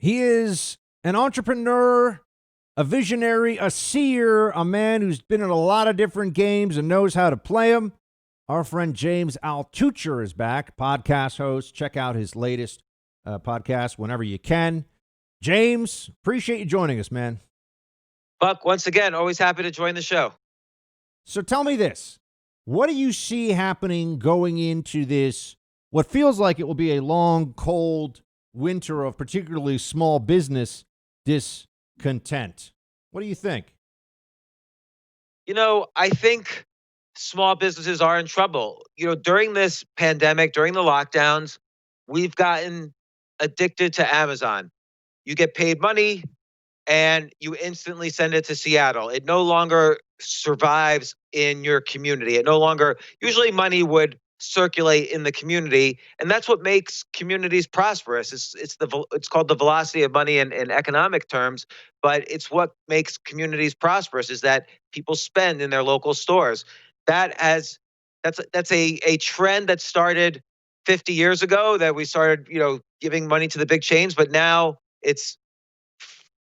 He is an entrepreneur, a visionary, a seer, a man who's been in a lot of different games and knows how to play them. Our friend James Altucher is back, podcast host. Check out his latest podcast whenever you can. James, appreciate you joining us, man. Buck, once again, always happy to join the show. So tell me this. What do you see happening going into this, what feels like it will be a long, cold winter of particularly small business discontent? What do you think? I think small businesses are in trouble. During this pandemic, during the lockdowns, we've gotten addicted to Amazon. You get paid money and you instantly send it to Seattle. It no longer survives in your community. Usually money would circulate in the community, and that's what makes communities prosperous. It's called the velocity of money in economic terms, but it's what makes communities prosperous is that people spend in their local stores. That's a trend that started 50 years ago, that we started, giving money to the big chains, but now it's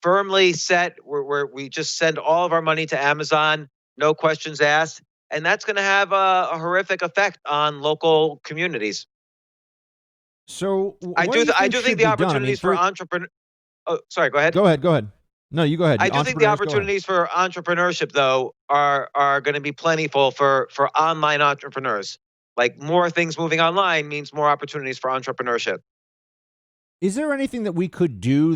firmly set where we just send all of our money to Amazon, no questions asked. And that's going to have a horrific effect on local communities. So I do think the opportunities for entrepreneurs. Oh, sorry, go ahead. Go ahead. No, you go ahead. I do think the opportunities for entrepreneurship, though, are going to be plentiful for online entrepreneurs. Like, more things moving online means more opportunities for entrepreneurship. Is there anything that we could do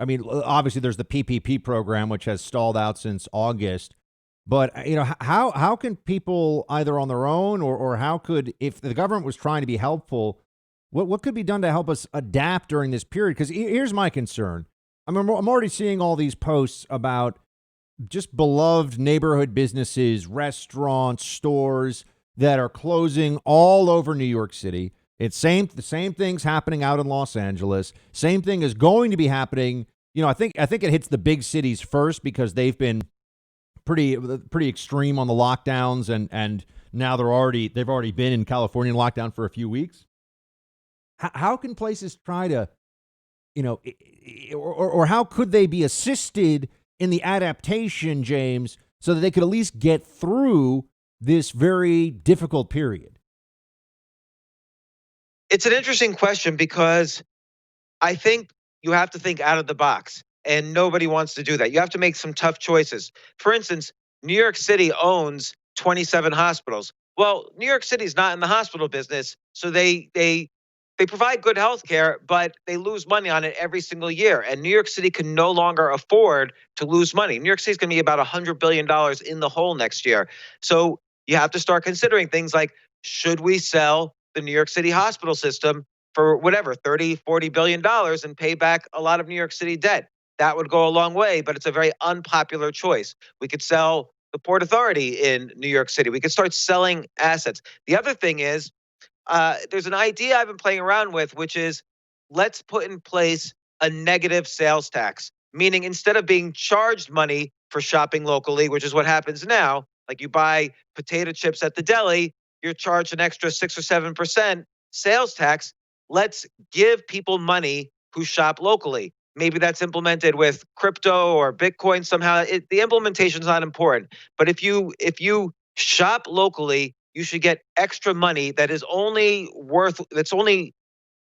obviously there's the PPP program, which has stalled out since August, but how can people either on their own or how could, if the government was trying to be helpful, what could be done to help us adapt during this period? Because here's my concern. I'm already seeing all these posts about just beloved neighborhood businesses, restaurants, stores that are closing all over New York City. The same thing's happening out in Los Angeles. Same thing is going to be happening. I think it hits the big cities first because they've been pretty extreme on the lockdowns, and now they've already been in California in lockdown for a few weeks. How can places try to, or how could they be assisted in the adaptation, James, so that they could at least get through this very difficult period? It's an interesting question because I think you have to think out of the box, and nobody wants to do that. You have to make some tough choices. For instance, New York City owns 27 hospitals. Well, New York City is not in the hospital business, so they provide good health care, but they lose money on it every single year. And New York City can no longer afford to lose money. New York City is going to be about $100 billion in the hole next year. So you have to start considering things like, should we sell the New York City hospital system for whatever, $30-40 billion and pay back a lot of New York City debt? That would go a long way, but it's a very unpopular choice. We could sell the Port Authority in New York City. We could start selling assets. The other thing is, there's an idea I've been playing around with, which is, let's put in place a negative sales tax, meaning instead of being charged money for shopping locally, which is what happens now, like you buy potato chips at the deli, you're charged an extra 6 or 7% sales tax. Let's give people money who shop locally. Maybe that's implemented with crypto or Bitcoin somehow. The implementation is not important, but if you shop locally, you should get extra money that's only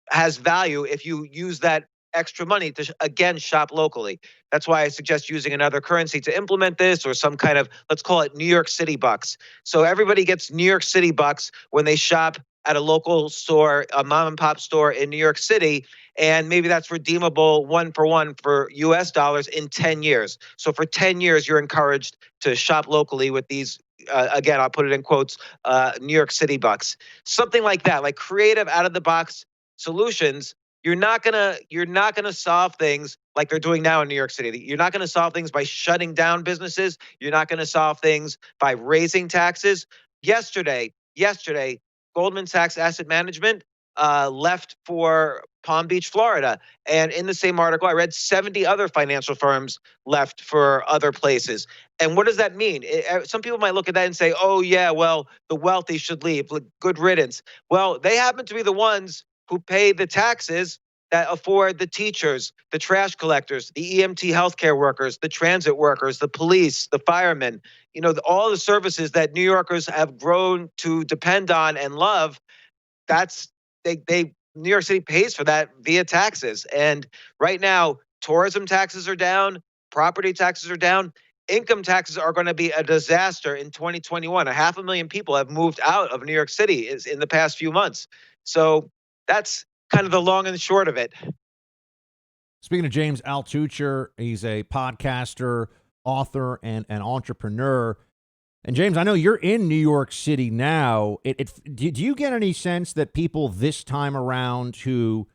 has value if you use that extra money to, again, shop locally. That's why I suggest using another currency to implement this, or some kind of, let's call it New York City bucks. So everybody gets New York City bucks when they shop at a local store, a mom and pop store in New York City, and maybe that's redeemable 1-for-1 for US dollars in 10 years. So for 10 years, you're encouraged to shop locally with these, again, I'll put it in quotes, New York City bucks. Something like that, like creative, out of the box solutions. You're not gonna solve things like they're doing now in New York City. You're not gonna solve things by shutting down businesses. You're not gonna solve things by raising taxes. Yesterday, Goldman Sachs Asset Management left for Palm Beach, Florida. And in the same article, I read 70 other financial firms left for other places. And what does that mean? Some people might look at that and say, oh, yeah, well, the wealthy should leave. Good riddance. Well, they happen to be the ones who pay the taxes that afford the teachers, the trash collectors, the EMT healthcare workers, the transit workers, the police, the firemen, all the services that New Yorkers have grown to depend on and love. That's they New York City pays for that via taxes. And right now, tourism taxes are down, property taxes are down. Income taxes are going to be a disaster in 2021. A half a million people have moved out of New York City in the past few months. So that's kind of the long and short of it. Speaking of James Altucher, he's a podcaster, author, and an entrepreneur. And James, I know you're in New York City now. Do you get any sense that people this time around who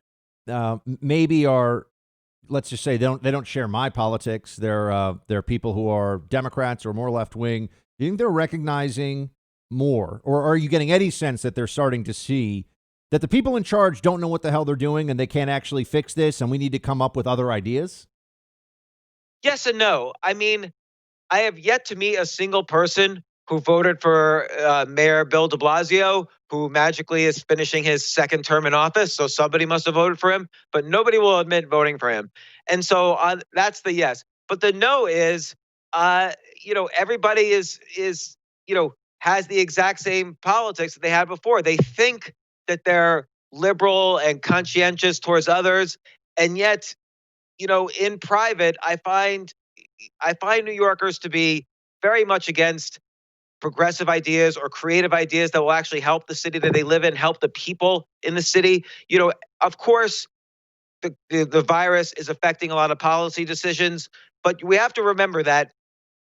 maybe are, let's just say they don't share my politics. They're people who are Democrats or more left wing. Do you think they're recognizing more, or are you getting any sense that they're starting to see that the people in charge don't know what the hell they're doing and they can't actually fix this, and we need to come up with other ideas? Yes and no. I mean, I have yet to meet a single person who voted for Mayor Bill de Blasio, who magically is finishing his second term in office. So somebody must have voted for him, but nobody will admit voting for him. And so that's the yes. But the no is, everybody has the exact same politics that they had before. They think that they're liberal and conscientious towards others, and yet, in private, I find New Yorkers to be very much against progressive ideas or creative ideas that will actually help the city that they live in, help the people in the city. Of course, the virus is affecting a lot of policy decisions, but we have to remember that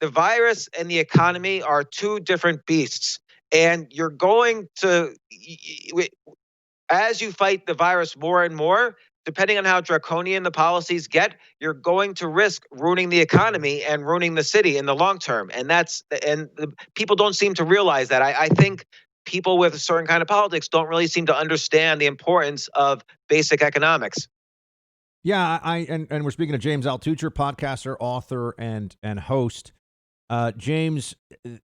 the virus and the economy are two different beasts. And you're going to, as you fight the virus more and more, depending on how draconian the policies get, you're going to risk ruining the economy and ruining the city in the long term. People don't seem to realize that. I think people with a certain kind of politics don't really seem to understand the importance of basic economics. Yeah, and we're speaking of James Altucher, podcaster, author, and host. James,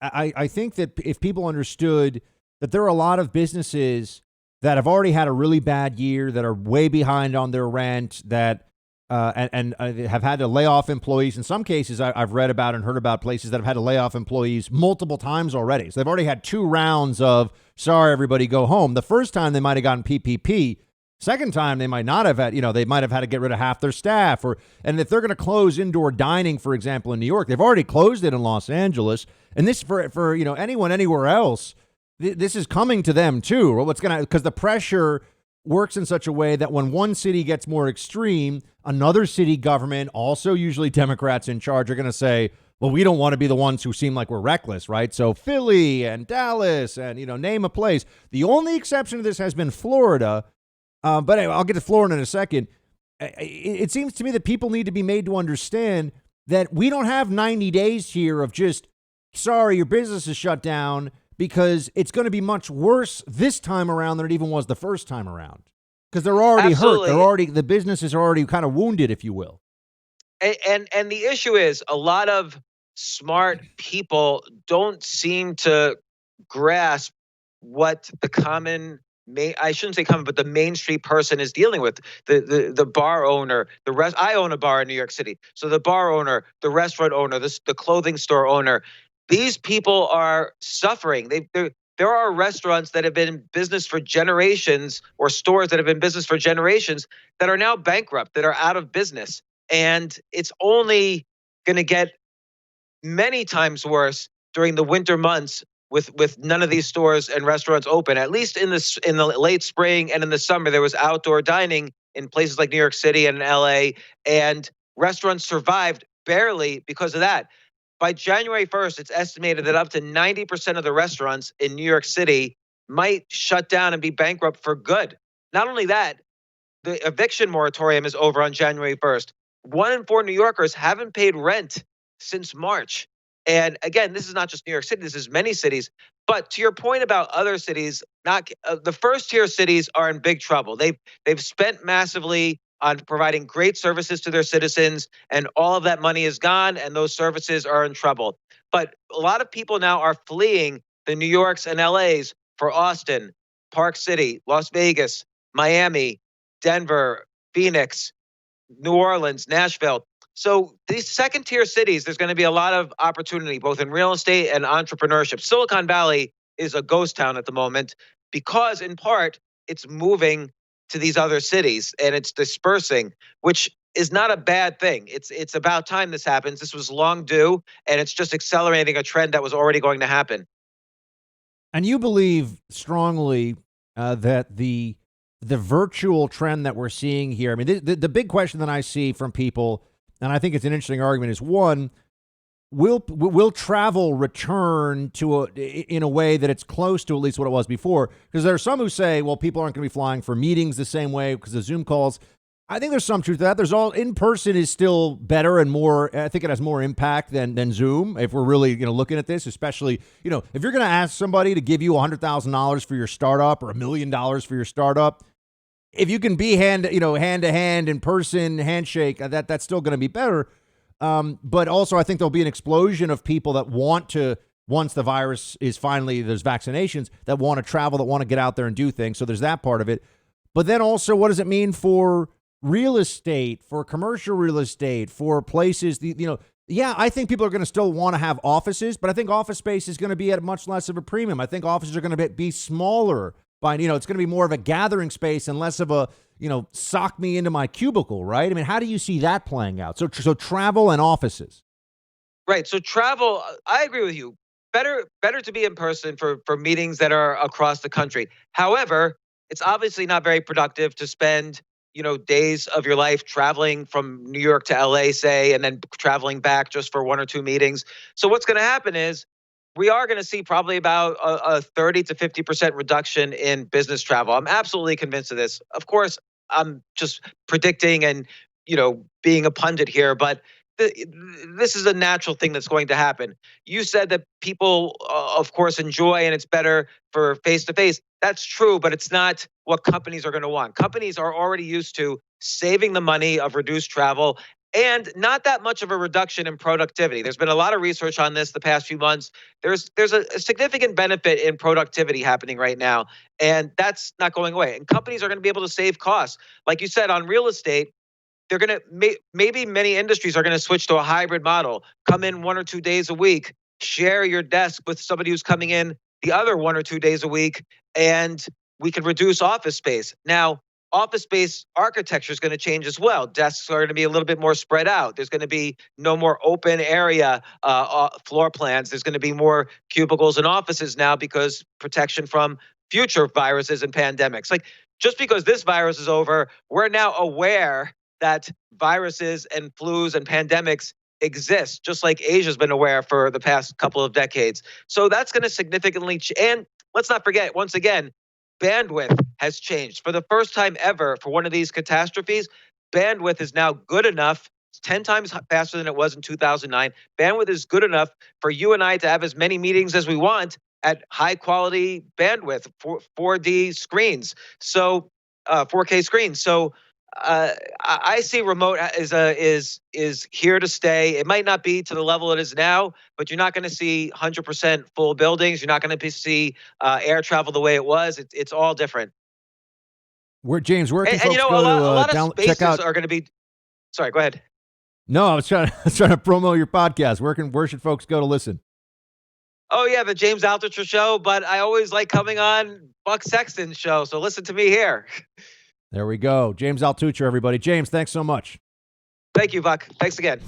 I think that if people understood that there are a lot of businesses that have already had a really bad year, that are way behind on their rent, that have had to lay off employees. In some cases, I've read about and heard about places that have had to lay off employees multiple times already. So they've already had 2 rounds of, sorry, everybody, go home. The first time they might have gotten PPP. Second time, they might not have had, they might have had to get rid of half their staff. And if they're going to close indoor dining, for example, in New York, they've already closed it in Los Angeles. And this for anyone anywhere else, this is coming to them too. Because the pressure works in such a way that when one city gets more extreme, another city government, also usually Democrats in charge, are going to say, well, we don't want to be the ones who seem like we're reckless, right? So Philly and Dallas and, name a place. The only exception to this has been Florida. But anyway, I'll get to Florida in a second. It seems to me that people need to be made to understand that we don't have 90 days here of just, sorry, your business is shut down, because it's going to be much worse this time around than it even was the first time around. Because they're already Absolutely. hurt. The businesses are already kind of wounded, if you will. And the issue is, a lot of smart people don't seem to grasp what the common I shouldn't say common, but the Main Street person is dealing with. The bar owner, I own a bar in New York City. So the bar owner, the restaurant owner, the clothing store owner, these people are suffering. There are restaurants that have been in business for generations, or stores that have been in business for generations, that are now bankrupt, that are out of business. And it's only going to get many times worse during the winter months, with none of these stores and restaurants open. At least in the late spring and in the summer, there was outdoor dining in places like New York City and LA, and restaurants survived barely because of that. By January 1st, it's estimated that up to 90% of the restaurants in New York City might shut down and be bankrupt for good. Not only that, the eviction moratorium is over on January 1st. 1 in 4 New Yorkers haven't paid rent since March. And again, this is not just New York City, this is many cities. But to your point about other cities, not the first tier cities are in big trouble. They've spent massively on providing great services to their citizens, and all of that money is gone, and those services are in trouble. But a lot of people now are fleeing the New Yorks and LAs for Austin, Park City, Las Vegas, Miami, Denver, Phoenix, New Orleans, Nashville. So these second tier cities, there's going to be a lot of opportunity, both in real estate and entrepreneurship. Silicon Valley is a ghost town at the moment because, in part, it's moving to these other cities and it's dispersing, which is not a bad thing. It's about time this happens. This was long due, and it's just accelerating a trend that was already going to happen. And you believe strongly that the virtual trend that we're seeing here. I mean, the big question that I see from people, and I think it's an interesting argument, is one: will travel return in a way that it's close to at least what it was before? Because there are some who say, well, people aren't going to be flying for meetings the same way because of Zoom calls. I think there's some truth to that. There's all in person is still better and more. I think it has more impact than Zoom. If we're really looking at this, especially if you're going to ask somebody to give you $100,000 for your startup or $1 million for your startup, if you can be hand to hand in person handshake, that's still going to be better. But also, I think there'll be an explosion of people that want to, once the virus is finally, there's vaccinations, that want to travel, that want to get out there and do things. So there's that part of it. But then also, what does it mean for real estate, for commercial real estate, for places, I think people are going to still want to have offices, but I think office space is going to be at much less of a premium. I think offices are going to be smaller by, it's going to be more of a gathering space and less of a, sock me into my cubicle, right? I mean, how do you see that playing out? So travel and offices. Right. So travel, I agree with you. Better to be in person for meetings that are across the country. However, it's obviously not very productive to spend days of your life traveling from New York to LA, say, and then traveling back just for one or two meetings. So what's going to happen is we are going to see probably about a 30 to 50% reduction in business travel. I'm absolutely convinced of this. Of course, I'm just predicting and, being a pundit here, but this is a natural thing that's going to happen. You said that people, of course, enjoy and it's better for face-to-face. That's true, but it's not what companies are going to want. Companies are already used to saving the money of reduced travel and not that much of a reduction in productivity. There's been a lot of research on this the past few months. There's a significant benefit in productivity happening right now, and that's not going away. And companies are going to be able to save costs. Like you said, on real estate, they're going to maybe many industries are going to switch to a hybrid model. Come in 1 or 2 days a week, share your desk with somebody who's coming in the other 1 or 2 days a week, and we can reduce office space. Now, office space architecture is going to change as well. Desks are going to be a little bit more spread out. There's going to be no more open area floor plans. There's going to be more cubicles and offices now because protection from future viruses and pandemics. Like, just because this virus is over, we're now aware that viruses and flus and pandemics exist, just like Asia's been aware for the past couple of decades. So that's going to significantly and let's not forget, once again, bandwidth has changed. For the first time ever for one of these catastrophes, bandwidth is now good enough. It's 10 times faster than it was in 2009. Bandwidth is good enough for you and I to have as many meetings as we want at high quality bandwidth, 4D screens. So 4K screens. So I see remote is here to stay. It might not be to the level it is now, but you're not going to see 100% full buildings. You're not going to see air travel the way it was. It's all different. James, where can folks a go lot to of spaces check out? are going to be. Sorry, go ahead. No, I was trying to promo your podcast. Where should folks go to listen? Oh yeah, the James Altucher show. But I always like coming on Buck Sexton's show. So listen to me here. There we go. James Altucher, everybody. James, thanks so much. Thank you, Buck. Thanks again.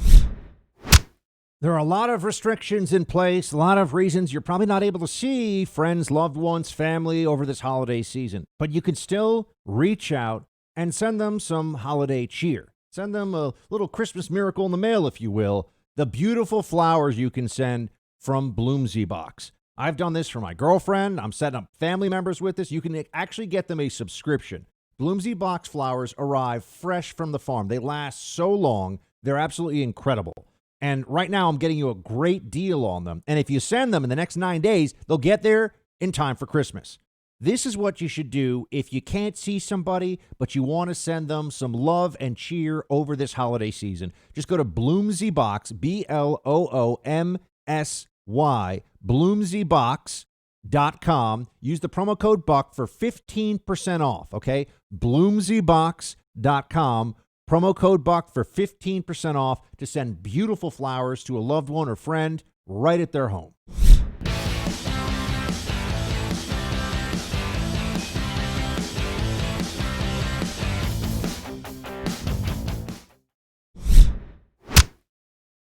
There are a lot of restrictions in place, a lot of reasons you're probably not able to see friends, loved ones, family over this holiday season. But you can still reach out and send them some holiday cheer. Send them a little Christmas miracle in the mail, if you will. The beautiful flowers you can send from Bloomsy Box. I've done this for my girlfriend. I'm setting up family members with this. You can actually get them a subscription. Bloomsy Box flowers arrive fresh from the farm. They last so long. They're absolutely incredible. And right now I'm getting you a great deal on them. And if you send them in the next 9 days, they'll get there in time for Christmas. This is what you should do if you can't see somebody, but you want to send them some love and cheer over this holiday season. Just go to Bloomsy Box, BLOOMSY, bloomsybox.com. Use the promo code BUCK for 15% off, okay? Bloomsybox.com. buckflowers.com. Promo code Buck for 15% off to send beautiful flowers to a loved one or friend right at their home.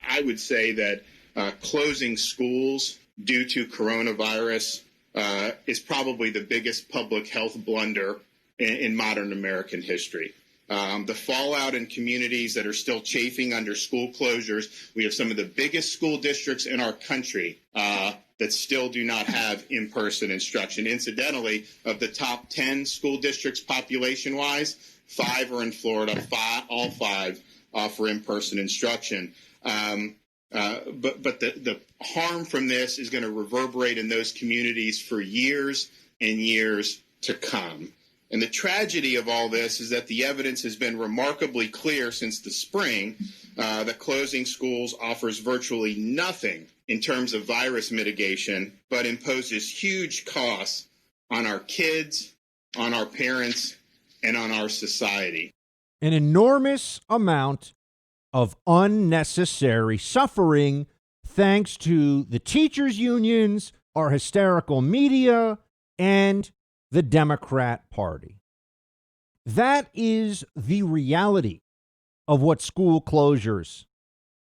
I would say that closing schools due to coronavirus is probably the biggest public health blunder in modern American history. The fallout in communities that are still chafing under school closures. We have some of the biggest school districts in our country that still do not have in-person instruction. Incidentally, of the top 10 school districts population-wise, 5 are in Florida. All 5 offer in-person instruction. But the harm from this is going to reverberate in those communities for years and years to come. And the tragedy of all this is that the evidence has been remarkably clear since the spring that closing schools offers virtually nothing in terms of virus mitigation, but imposes huge costs on our kids, on our parents, and on our society. An enormous amount of unnecessary suffering thanks to the teachers' unions, our hysterical media, and the Democrat Party. That is the reality of what school closures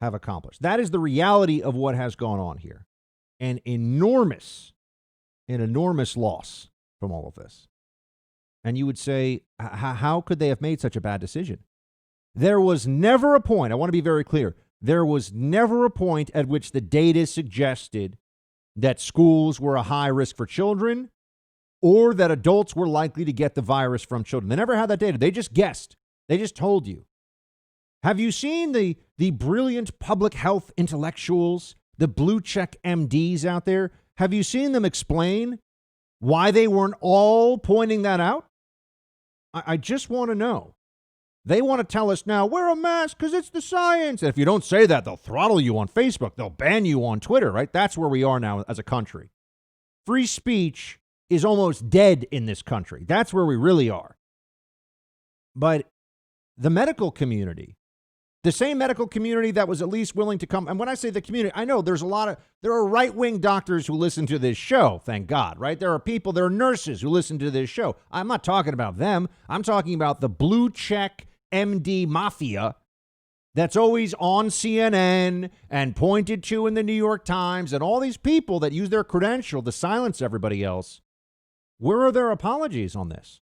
have accomplished. That is the reality of what has gone on here. An enormous loss from all of this. And you would say, how could they have made such a bad decision? There was never a point, I want to be very clear, there was never a point at which the data suggested that schools were a high risk for children or that adults were likely to get the virus from children. They never had that data. They just guessed. They just told you. Have you seen the brilliant public health intellectuals, the blue check MDs out there? Have you seen them explain why they weren't all pointing that out? I just want to know. They want to tell us now, wear a mask because it's the science. And if you don't say that, they'll throttle you on Facebook. They'll ban you on Twitter, right? That's where we are now as a country. Free speech is almost dead in this country. That's where we really are. But the medical community, the same medical community that was at least willing to come. And when I say the community, I know there are right-wing doctors who listen to this show, thank God, right? There are nurses who listen to this show. I'm not talking about them. I'm talking about the blue check MD mafia that's always on CNN and pointed to in the New York Times and all these people that use their credential to silence everybody else. Where are their apologies on this?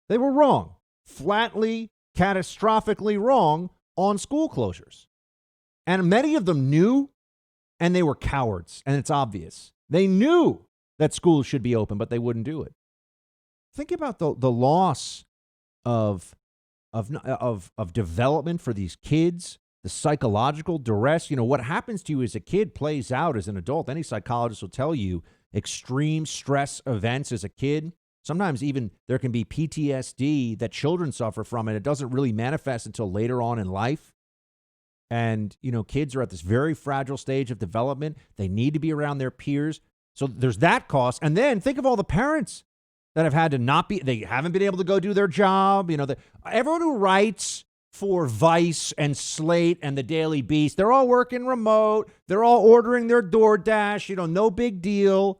They were wrong, flatly, catastrophically wrong on school closures. And many of them knew, and they were cowards, and it's obvious. They knew that schools should be open, but they wouldn't do it. Think about the loss of development for these kids, the psychological duress. You know, what happens to you as a kid plays out as an adult. Any psychologist will tell you extreme stress events as a kid. Sometimes even there can be PTSD that children suffer from, and it doesn't really manifest until later on in life. And, you know, kids are at this very fragile stage of development. They need to be around their peers. So there's that cost. And then think of all the parents that have had to they haven't been able to go do their job. You know, everyone who writes for Vice and Slate and the Daily Beast, they're all working remote. They're all ordering their DoorDash, you know, no big deal.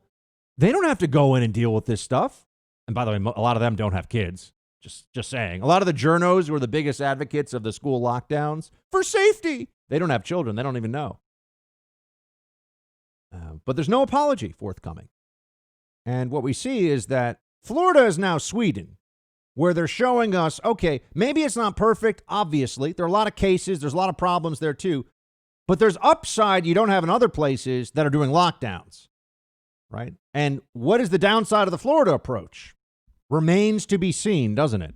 They don't have to go in and deal with this stuff. And by the way, a lot of them don't have kids. Just saying. A lot of the journos who are the biggest advocates of the school lockdowns for safety, they don't have children. They don't even know. But there's no apology forthcoming. And what we see is that Florida is now Sweden, where they're showing us, okay, maybe it's not perfect, obviously. There are a lot of cases. There's a lot of problems there, too. But there's upside you don't have in other places that are doing lockdowns, right? And what is the downside of the Florida approach? Remains to be seen, doesn't it?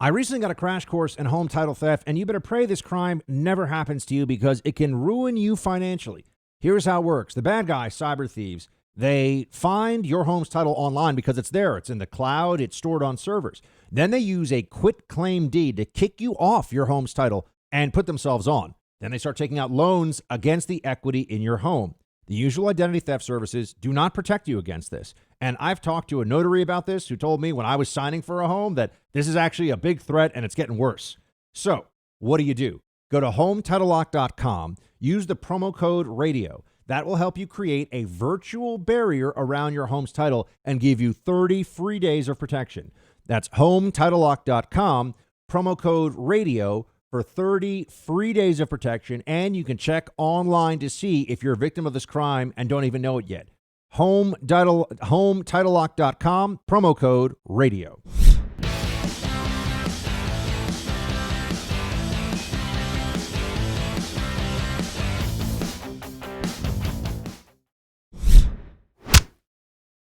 I recently got a crash course in home title theft, and you better pray this crime never happens to you because it can ruin you financially. Here's how it works. The bad guys, cyber thieves, they find your home's title online because it's there. It's in the cloud. It's stored on servers. Then they use a quit claim deed to kick you off your home's title and put themselves on. Then they start taking out loans against the equity in your home. The usual identity theft services do not protect you against this. And I've talked to a notary about this who told me when I was signing for a home that this is actually a big threat and it's getting worse. So what do? Go to HomeTitleLock.com, use the promo code RADIO. That will help you create a virtual barrier around your home's title and give you 30 free days of protection. That's HomeTitleLock.com, promo code RADIO for 30 free days of protection, and you can check online to see if you're a victim of this crime and don't even know it yet. HomeTitleLock.com, promo code RADIO.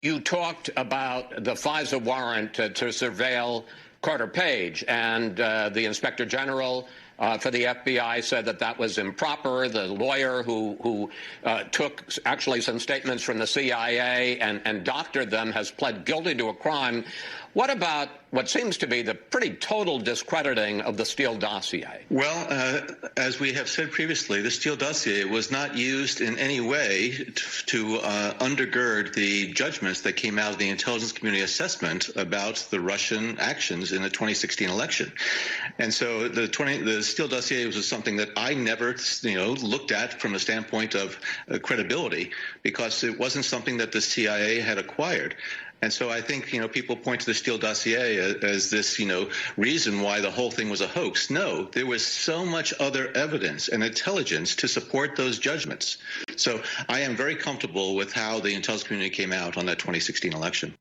You talked about the FISA warrant to surveil Carter Page, and the Inspector General for the FBI said that was improper. The lawyer who took actually some statements from the CIA and doctored them has pled guilty to a crime. What about what seems to be the pretty total discrediting of the Steele dossier? Well, as we have said previously, the Steele dossier was not used in any way to undergird the judgments that came out of the intelligence community assessment about the Russian actions in the 2016 election. And so the Steele dossier was something that I never, looked at from a standpoint of credibility, because it wasn't something that the CIA had acquired. And so I think, people point to the Steele dossier as this, reason why the whole thing was a hoax. No, there was so much other evidence and intelligence to support those judgments. So I am very comfortable with how the intelligence community came out on that 2016 election.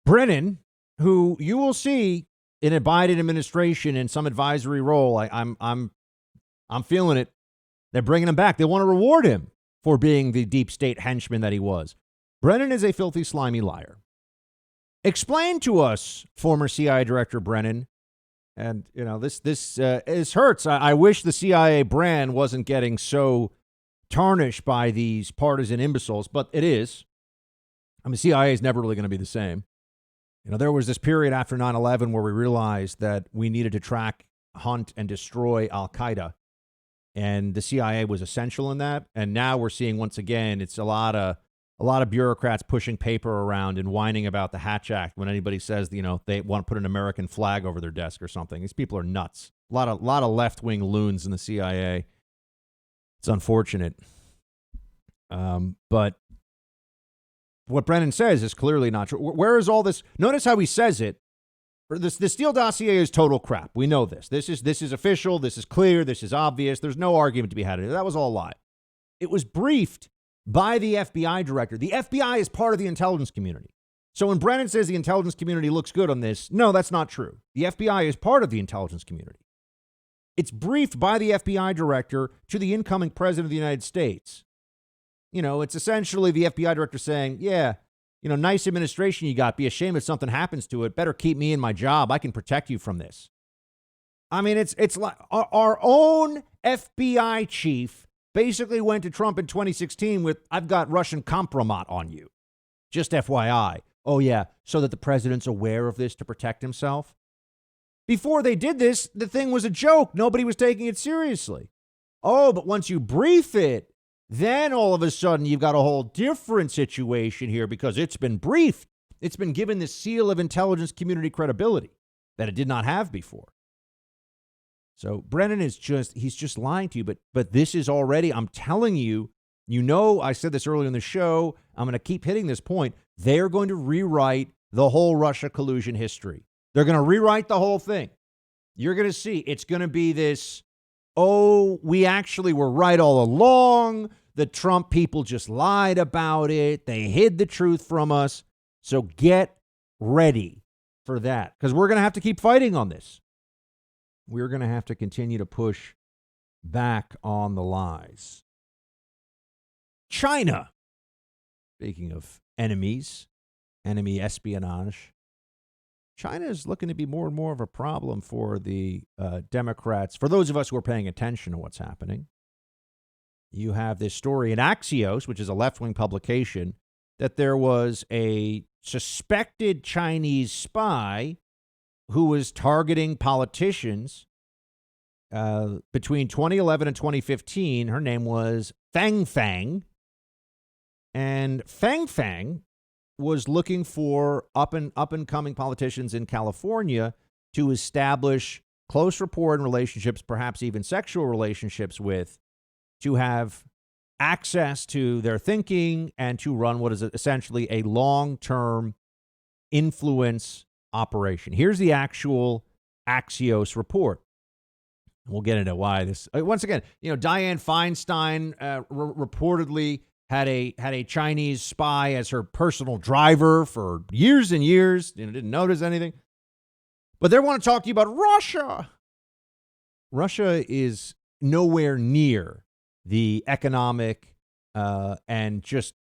Brennan, who you will see in a Biden administration in some advisory role, I'm feeling it. They're bringing him back. They want to reward him for being the deep state henchman that he was. Brennan is a filthy, slimy liar. Explain to us, former CIA Director Brennan, and this hurts. I wish the CIA brand wasn't getting so tarnished by these partisan imbeciles, but it is. I mean, CIA is never really going to be the same. There was this period after 9/11 where we realized that we needed to track, hunt, and destroy Al-Qaeda, and the CIA was essential in that. And now we're seeing once again, it's a lot of bureaucrats pushing paper around and whining about the Hatch Act when anybody says, they want to put an American flag over their desk or something. These people are nuts. A lot of left-wing loons in the CIA. It's unfortunate. But what Brennan says is clearly not true. Where is all this? Notice how he says it. The Steele dossier is total crap. We know this. This is official. This is clear. This is obvious. There's no argument to be had. That was all a lie. It was briefed by the FBI director. The FBI is part of the intelligence community. So when Brennan says the intelligence community looks good on this, no, that's not true. The FBI is part of the intelligence community. It's briefed by the FBI director to the incoming president of the United States. It's essentially the FBI director saying, yeah, nice administration you got. Be ashamed if something happens to it. Better keep me in my job. I can protect you from this. I mean, it's like our own FBI chief basically went to Trump in 2016 with, I've got Russian compromat on you. Just FYI. Oh, yeah, so that the president's aware of this to protect himself. Before they did this, the thing was a joke. Nobody was taking it seriously. Oh, but once you brief it, then all of a sudden you've got a whole different situation here because it's been briefed. It's been given the seal of intelligence community credibility that it did not have before. So Brennan he's just lying to you, but this is already, I'm telling you, I said this earlier in the show, I'm going to keep hitting this point. They're going to rewrite the whole Russia collusion history. They're going to rewrite the whole thing. You're going to see it's going to be this, we actually were right all along. The Trump people just lied about it. They hid the truth from us. So get ready for that, because we're going to have to keep fighting on this. We're going to have to continue to push back on the lies. China. Speaking of enemies, enemy espionage, China is looking to be more and more of a problem for the Democrats. For those of us who are paying attention to what's happening, you have this story in Axios, which is a left-wing publication, that there was a suspected Chinese spy who was targeting politicians between 2011 and 2015. Her name was Fang Fang. And Fang was looking for up and coming politicians in California to establish close rapport and relationships, perhaps even sexual relationships with, to have access to their thinking and to run what is essentially a long-term influence operation. Here's the actual Axios report. We'll get into why this. Once again, Dianne Feinstein reportedly had a Chinese spy as her personal driver for years and years. Didn't notice anything. But they want to talk to you about Russia. Russia is nowhere near the economic and just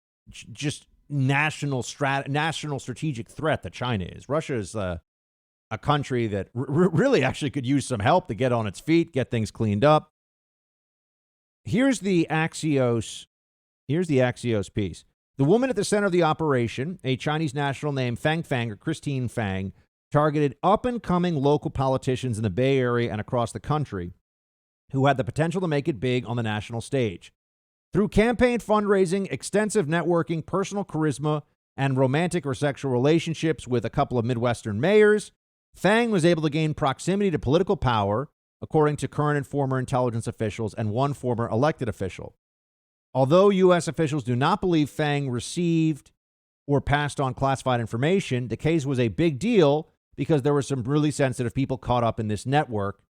national strategic threat that China is. Russia is a country that really actually could use some help to get on its feet, get things cleaned up. Here's the Axios piece. The woman at the center of the operation, a Chinese national named Fang or Christine Fang, targeted up-and-coming local politicians in the Bay Area and across the country who had the potential to make it big on the national stage. Through campaign fundraising, extensive networking, personal charisma, and romantic or sexual relationships with a couple of Midwestern mayors, Fang was able to gain proximity to political power, according to current and former intelligence officials and one former elected official. Although U.S. officials do not believe Fang received or passed on classified information, the case was a big deal because there were some really sensitive people caught up in this network.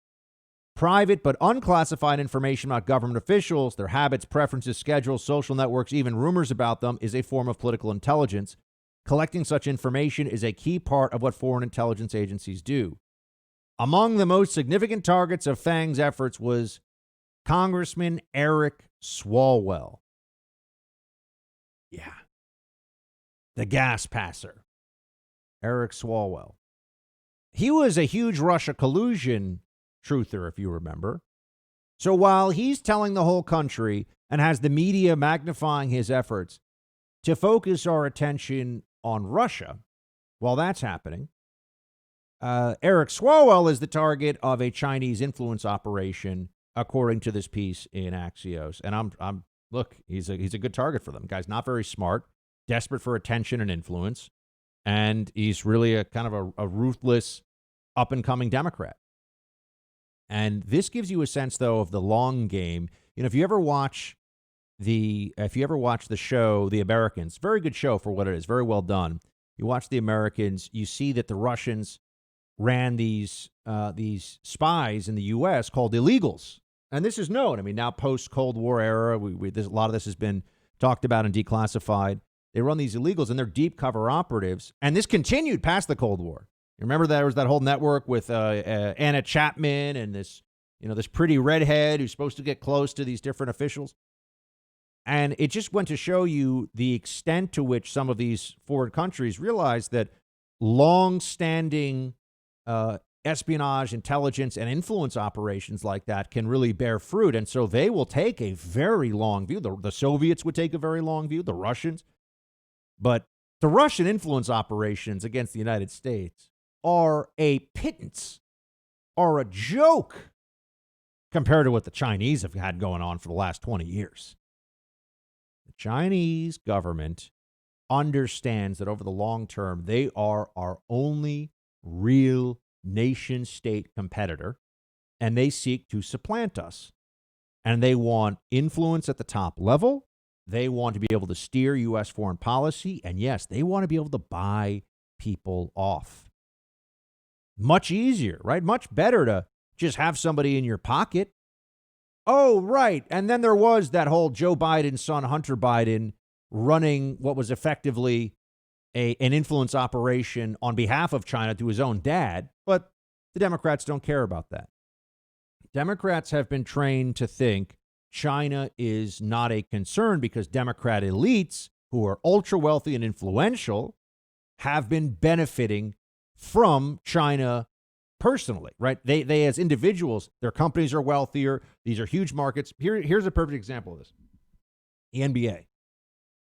Private but unclassified information about government officials, their habits, preferences, schedules, social networks, even rumors about them is a form of political intelligence. Collecting such information is a key part of what foreign intelligence agencies do. Among the most significant targets of Fang's efforts was Congressman Eric Swalwell. Yeah. The gas passer. Eric Swalwell. He was a huge Russia collusion truther, if you remember. So while he's telling the whole country and has the media magnifying his efforts to focus our attention on Russia, while that's happening, Eric Swalwell is the target of a Chinese influence operation, according to this piece in Axios. And look, he's a good target for them. Guy's not very smart, desperate for attention and influence, and he's really a kind of a ruthless, up-and-coming Democrat. And this gives you a sense, though, of the long game. If you ever watch the show The Americans, very good show for what it is, very well done. You watch The Americans, you see that the Russians ran these spies in the U.S. called illegals, and this is known. I mean, now post-Cold War era, a lot of this has been talked about and declassified. They run these illegals, and they're deep cover operatives, and this continued past the Cold War. Remember there was that whole network with Anna Chapman and this pretty redhead who's supposed to get close to these different officials. And it just went to show you the extent to which some of these foreign countries realize that long-standing espionage, intelligence, and influence operations like that can really bear fruit. And so they will take a very long view. The Soviets would take a very long view, the Russians. But the Russian influence operations against the United States are a pittance, are a joke compared to what the Chinese have had going on for the last 20 years. The Chinese government understands that over the long term, they are our only real nation-state competitor, and they seek to supplant us. And they want influence at the top level. They want to be able to steer U.S. foreign policy. And yes, they want to be able to buy people off. Much easier, right? Much better to just have somebody in your pocket. Oh, right. And then there was that whole Joe Biden's son, Hunter Biden, running what was effectively an influence operation on behalf of China to his own dad. But the Democrats don't care about that. Democrats have been trained to think China is not a concern because Democrat elites who are ultra wealthy and influential have been benefiting from China personally, right? They as individuals, their companies are wealthier. These are huge markets. Here's a perfect example of this. The NBA.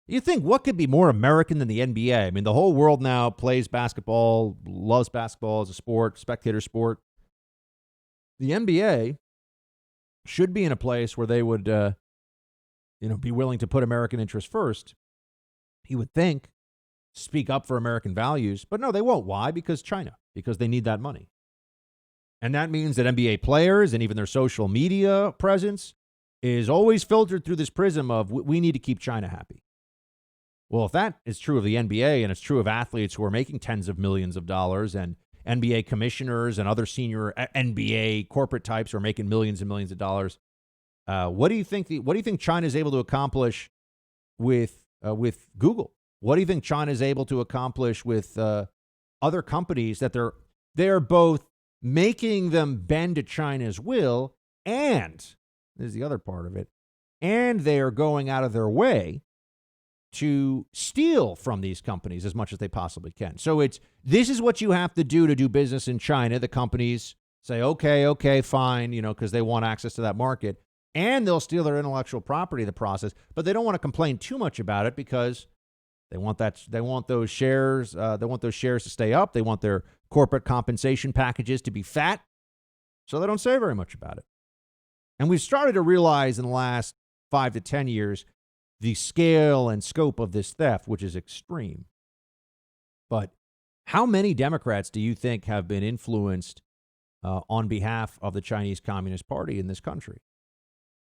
You think what could be more American than the NBA? I mean, the whole world now plays basketball, loves basketball as a sport, spectator sport. The NBA should be in a place where they would, be willing to put American interests first. he would think, speak up for American values. But no, they won't. Why? Because China, because they need that money. And that means that NBA players and even their social media presence is always filtered through this prism of we need to keep China happy. Well, if that is true of the NBA and it's true of athletes who are making tens of millions of dollars and NBA commissioners and other senior NBA corporate types who are making millions and millions of dollars, what do you think China is able to accomplish with Google? What do you think China is able to accomplish with other companies that they're both making them bend to China's will, and this is the other part of it, and they are going out of their way to steal from these companies as much as they possibly can. So this is what you have to do business in China. The companies say, okay, fine, because they want access to that market, and they'll steal their intellectual property in the process, but they don't want to complain too much about it because they want those shares to stay up. They want their corporate compensation packages to be fat. So they don't say very much about it. And we've started to realize in the last 5 to 10 years the scale and scope of this theft, which is extreme. But how many Democrats do you think have been influenced on behalf of the Chinese Communist Party in this country?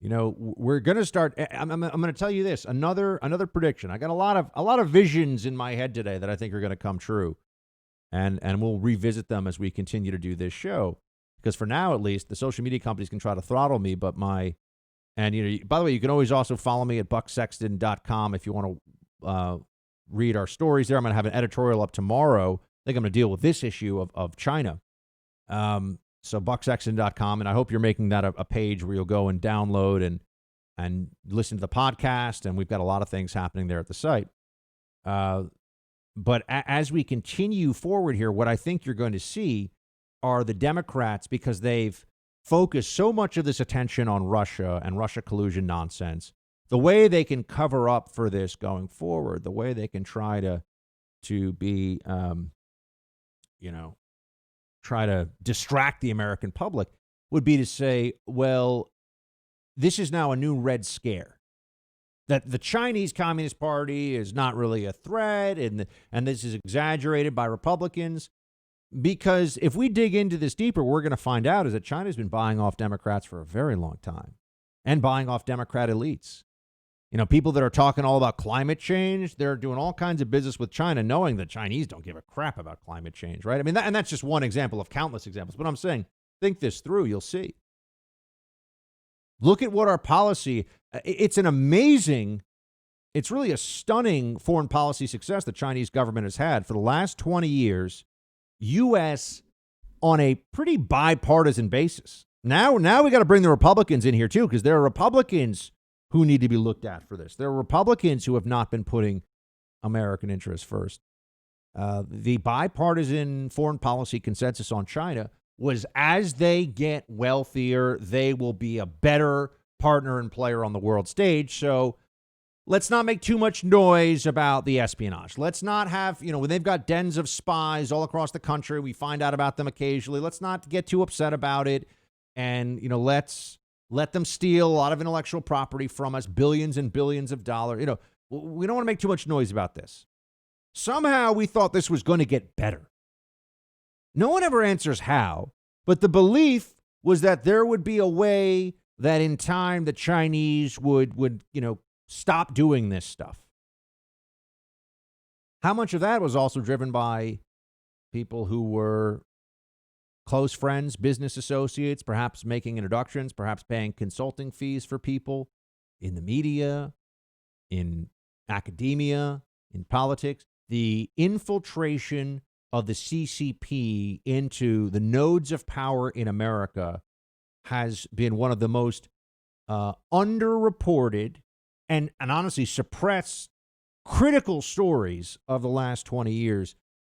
We're going to start. I'm going to tell you this. Another prediction. I got a lot of visions in my head today that I think are going to come true, and we'll revisit them as we continue to do this show. Because for now, at least, the social media companies can try to throttle me, but by the way, you can always also follow me at bucksexton.com if you want to read our stories there. I'm going to have an editorial up tomorrow. I think I'm going to deal with this issue of China. So bucksexton.com, and I hope you're making that a page where you'll go and download and listen to the podcast, and we've got a lot of things happening there at the site. But as we continue forward here, what I think you're going to see are the Democrats, because they've focused so much of this attention on Russia and Russia collusion nonsense, the way they can cover up for this going forward, the way they can try to be, try to distract the American public would be to say, well, this is now a new Red Scare. That the Chinese Communist Party is not really a threat, and this is exaggerated by Republicans. Because if we dig into this deeper, we're going to find out is that China's been buying off Democrats for a very long time and buying off Democrat elites. People that are talking all about climate change, they're doing all kinds of business with China, knowing the Chinese don't give a crap about climate change, right? I mean, and that's just one example of countless examples. But I'm saying, think this through, you'll see. Look at what our policy, it's really a stunning foreign policy success the Chinese government has had for the last 20 years. U.S. on a pretty bipartisan basis. Now we got to bring the Republicans in here, too, because there are Republicans who need to be looked at for this. There are Republicans who have not been putting American interests first. The bipartisan foreign policy consensus on China was as they get wealthier, they will be a better partner and player on the world stage. So let's not make too much noise about the espionage. Let's not have, when they've got dens of spies all across the country, we find out about them occasionally. Let's not get too upset about it. And, let's let them steal a lot of intellectual property from us, billions and billions of dollars. We don't want to make too much noise about this. Somehow we thought this was going to get better. No one ever answers how, but the belief was that there would be a way that in time the Chinese would stop doing this stuff. How much of that was also driven by people who were close friends, business associates, perhaps making introductions, perhaps paying consulting fees for people in the media, in academia, in politics? The infiltration of the CCP into the nodes of power in America has been one of the most underreported and honestly suppressed critical stories of the last 20 years.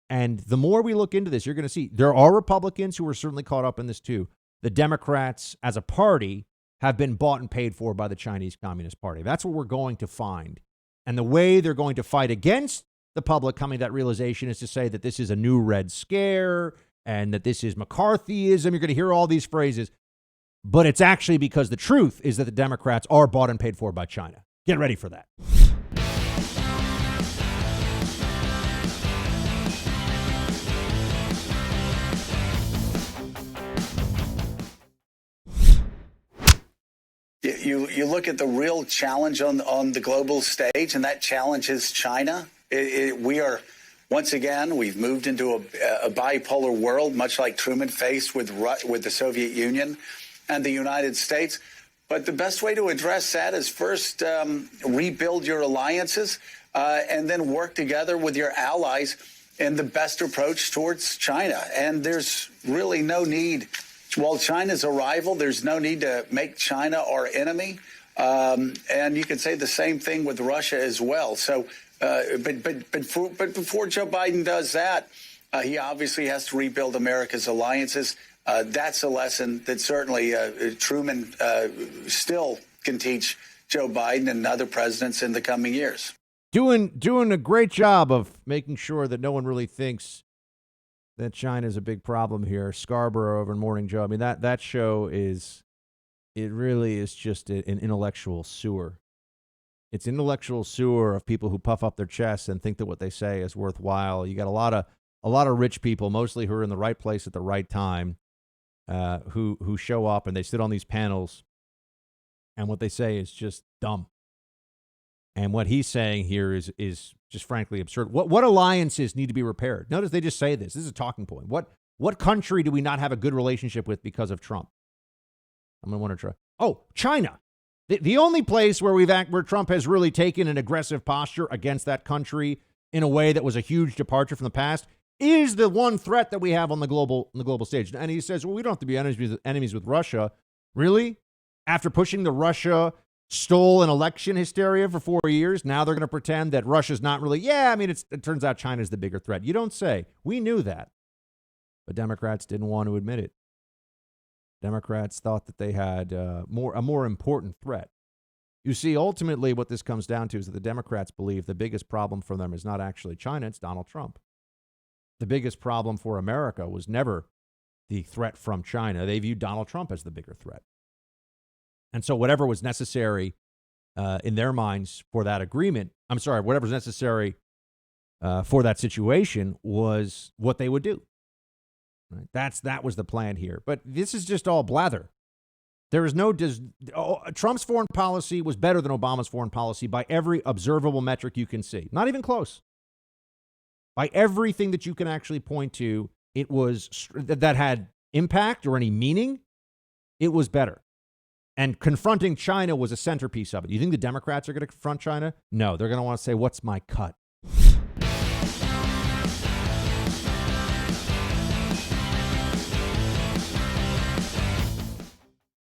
And the more we look into this, you're going to see there are Republicans who are certainly caught up in this too. The Democrats as a party have been bought and paid for by the Chinese Communist Party. That's what we're going to find. And the way they're going to fight against the public coming to that realization is to say that this is a new Red Scare and that this is McCarthyism. You're going to hear all these phrases. But it's actually because the truth is that the Democrats are bought and paid for by China. Get ready for that. you look at the real challenge on the global stage, and that challenge is China. We are, once again, we've moved into a bipolar world, much like Truman faced with the Soviet Union and the United States. But the best way to address that is first rebuild your alliances and then work together with your allies in the best approach towards China. And there's really no need, while China's a rival, there's no need to make China our enemy. And you can say the same thing with Russia as well. So, but before Joe Biden does that, he obviously has to rebuild America's alliances. That's a lesson that certainly Truman still can teach Joe Biden and other presidents in the coming years. Doing a great job of making sure that no one really thinks that China is a big problem here. Scarborough over in Morning Joe. I mean, that show it really is just an intellectual sewer. It's intellectual sewer of people who puff up their chests and think that what they say is worthwhile. You got a lot of rich people, mostly who are in the right place at the right time, who show up and they sit on these panels, and what they say is just dumb. And what he's saying here is just frankly absurd. What alliances need to be repaired? Notice they just say this. This is a talking point. What country do we not have a good relationship with because of Trump? I'm going to want to try. Oh, China. The only place where Trump has really taken an aggressive posture against that country in a way that was a huge departure from the past is the one threat that we have on the global stage. And he says, well, we don't have to be enemies with Russia. Really? After pushing the Russia stole an election hysteria for 4 years, now they're going to pretend that Russia's not really, it turns out China's the bigger threat. You don't say. We knew that. But Democrats didn't want to admit it. Democrats thought that they had a more important threat. You see, ultimately what this comes down to is that the Democrats believe the biggest problem for them is not actually China, it's Donald Trump. The biggest problem for America was never the threat from China. They viewed Donald Trump as the bigger threat. And so whatever was necessary in their minds for that agreement, whatever's necessary for that situation was what they would do. Right? That was the plan here. But this is just all blather. There is Trump's foreign policy was better than Obama's foreign policy by every observable metric you can see. Not even close. By everything that you can actually point to, it was that had impact or any meaning, it was better. And confronting China was a centerpiece of it. You think the Democrats are going to confront China? No, they're going to want to say, what's my cut?